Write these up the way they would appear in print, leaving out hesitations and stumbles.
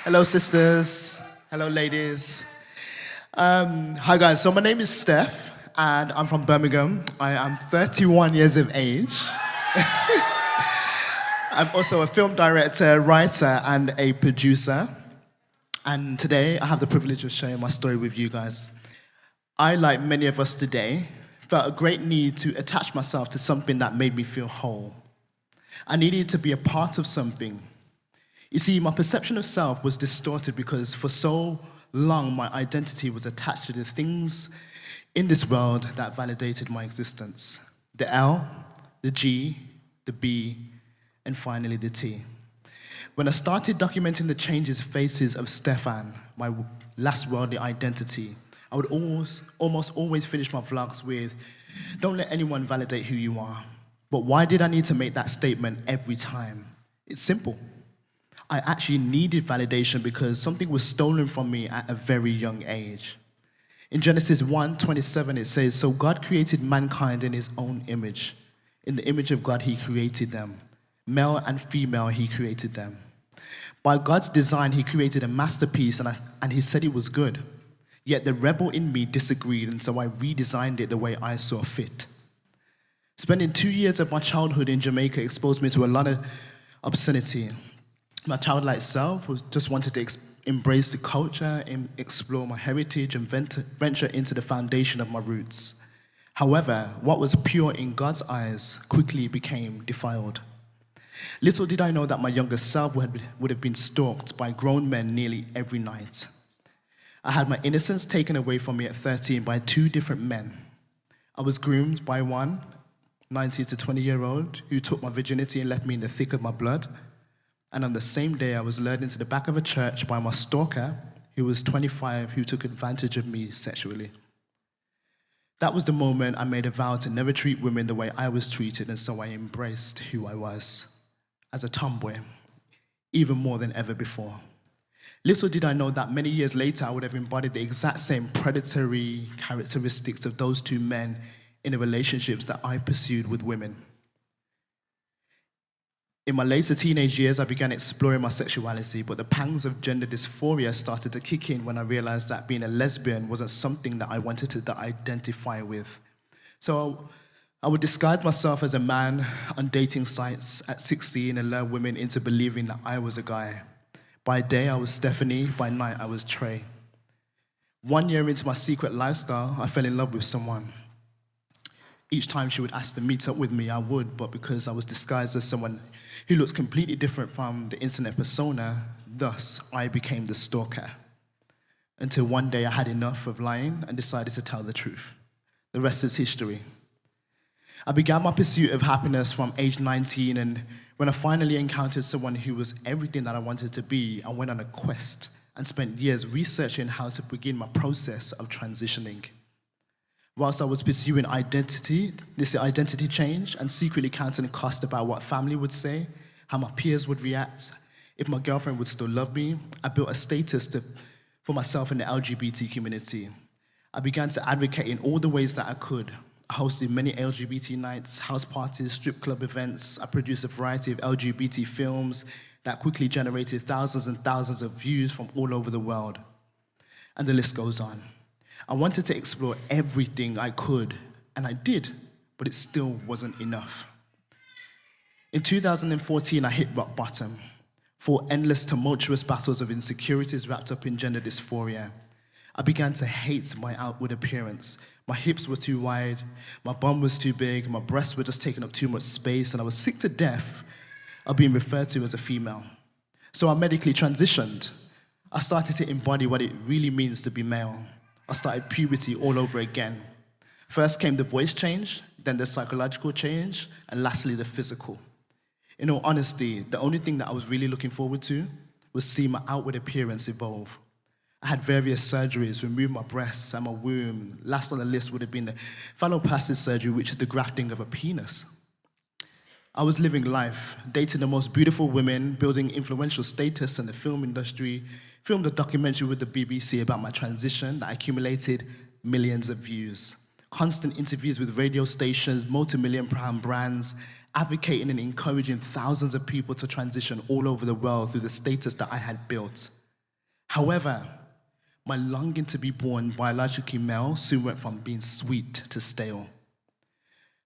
Hello, sisters. Hello, ladies. Hi, guys. So my name is Steph, and I'm from Birmingham. I am 31 years of age. I'm also a film director, writer, and a producer. And today, I have the privilege of sharing my story with you guys. I, like many of us today, felt a great need to attach myself to something that made me feel whole. I needed to be a part of something. You see, my perception of self was distorted because for so long my identity was attached to the things in this world that validated my existence. The L, the G, the B, and finally the T. When I started documenting the changes faces of Stefan, my last worldly identity, I would almost always finish my vlogs with, "Don't let anyone validate who you are." But why did I need to make that statement every time? It's simple. I actually needed validation because something was stolen from me at a very young age. In Genesis 1:27, it says, "So God created mankind in his own image. In the image of God, he created them. Male and female, he created them." By God's design, he created a masterpiece, and he said it was good. Yet the rebel in me disagreed, and so I redesigned it the way I saw fit. Spending 2 years of my childhood in Jamaica exposed me to a lot of obscenity. My childlike self just wanted to embrace the culture and explore my heritage and venture into the foundation of my roots. However, what was pure in God's eyes quickly became defiled. Little did I know that my younger self would have been stalked by grown men nearly every night. I had my innocence taken away from me at 13 by two different men. I was groomed by one 19 to 20-year-old who took my virginity and left me in the thick of my blood. And on the same day, I was lured into the back of a church by my stalker, who was 25, who took advantage of me sexually. That was the moment I made a vow to never treat women the way I was treated, and so I embraced who I was, as a tomboy, even more than ever before. Little did I know that many years later, I would have embodied the exact same predatory characteristics of those two men in the relationships that I pursued with women. In my later teenage years, I began exploring my sexuality, but the pangs of gender dysphoria started to kick in when I realized that being a lesbian wasn't something that I wanted to identify with. So I would disguise myself as a man on dating sites at 16 and lure women into believing that I was a guy. By day, I was Stephanie. By night, I was Trey. 1 year into my secret lifestyle, I fell in love with someone. Each time she would ask to meet up with me, I would, but because I was disguised as someone who looked completely different from the internet persona, thus I became the stalker. Until one day I had enough of lying and decided to tell the truth. The rest is history. I began my pursuit of happiness from age 19, and when I finally encountered someone who was everything that I wanted to be, I went on a quest and spent years researching how to begin my process of transitioning. Whilst I was pursuing this identity change, and secretly counting the cost about what family would say, how my peers would react, if my girlfriend would still love me, I built a status for myself in the LGBT community. I began to advocate in all the ways that I could. I hosted many LGBT nights, house parties, strip club events. I produced a variety of LGBT films that quickly generated thousands and thousands of views from all over the world. And the list goes on. I wanted to explore everything I could, and I did, but it still wasn't enough. In 2014, I hit rock bottom. 4 endless, tumultuous battles of insecurities wrapped up in gender dysphoria. I began to hate my outward appearance. My hips were too wide, my bum was too big, my breasts were just taking up too much space, and I was sick to death of being referred to as a female. So I medically transitioned. I started to embody what it really means to be male. I started puberty all over again. First came the voice change, then the psychological change, and lastly, the physical. In all honesty, the only thing that I was really looking forward to was seeing my outward appearance evolve. I had various surgeries, removed my breasts and my womb. Last on the list would have been the phalloplasty surgery, which is the grafting of a penis. I was living life, dating the most beautiful women, building influential status in the film industry, filmed a documentary with the BBC about my transition that accumulated millions of views. Constant interviews with radio stations, multi-million-pound brands, advocating and encouraging thousands of people to transition all over the world through the status that I had built. However, my longing to be born biologically male soon went from being sweet to stale.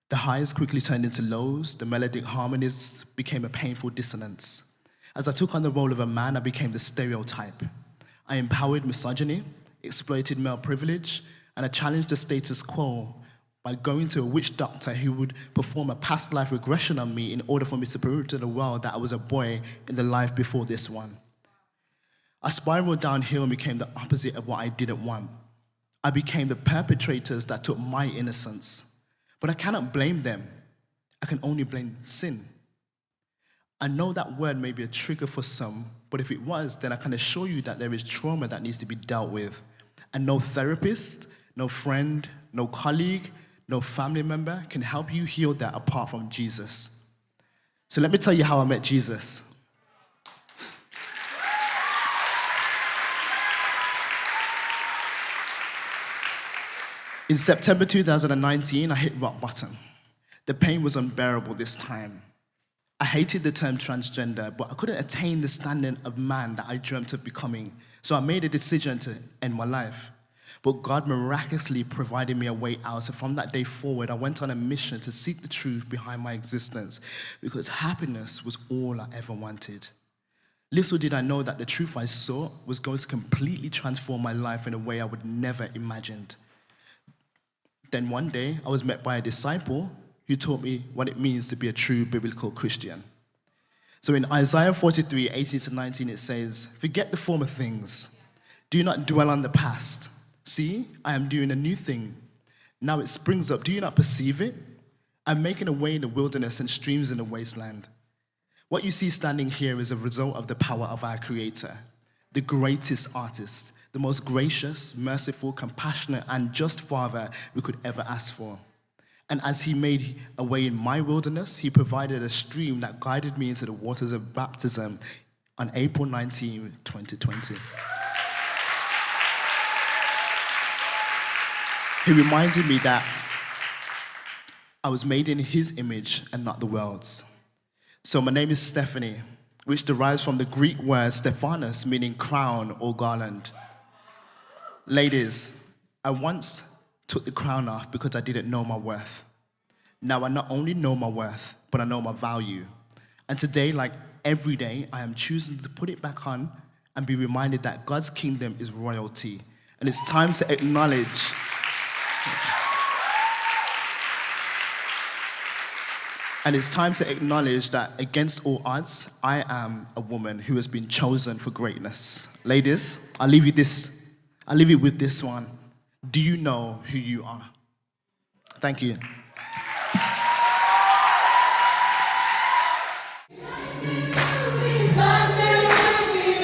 The highs quickly turned into lows, the melodic harmonies became a painful dissonance. As I took on the role of a man, I became the stereotype. I empowered misogyny, exploited male privilege, and I challenged the status quo by going to a witch doctor who would perform a past life regression on me in order for me to prove to the world that I was a boy in the life before this one. I spiraled downhill and became the opposite of what I didn't want. I became the perpetrators that took my innocence. But I cannot blame them. I can only blame sin. I know that word may be a trigger for some, but if it was, then I can assure you that there is trauma that needs to be dealt with. And no therapist, no friend, no colleague, no family member can help you heal that apart from Jesus. So let me tell you how I met Jesus. In September 2019, I hit rock bottom. The pain was unbearable this time. I hated the term transgender, but I couldn't attain the standard of man that I dreamt of becoming. So I made a decision to end my life. But God miraculously provided me a way out. So from that day forward, I went on a mission to seek the truth behind my existence because happiness was all I ever wanted. Little did I know that the truth I sought was going to completely transform my life in a way I would never imagined. Then one day, I was met by a disciple who taught me what it means to be a true biblical Christian. So in Isaiah 43, 18 to 19, it says, "Forget the former things. Do not dwell on the past. See, I am doing a new thing. Now it springs up. Do you not perceive it? I'm making a way in the wilderness and streams in the wasteland." What you see standing here is a result of the power of our Creator, the greatest artist, the most gracious, merciful, compassionate, and just Father we could ever ask for. And as he made a way in my wilderness, he provided a stream that guided me into the waters of baptism on April 19, 2020. He reminded me that I was made in his image and not the world's. So my name is Stephanie, which derives from the Greek word Stephanos, meaning crown or garland. Ladies, I once took the crown off because I didn't know my worth. Now I not only know my worth, but I know my value. And today, like every day, I am choosing to put it back on and be reminded that God's kingdom is royalty. And it's time to acknowledge that against all odds, I am a woman who has been chosen for greatness. Ladies, I'll leave you with this one. Do you know who you are? Thank you.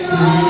Thank you.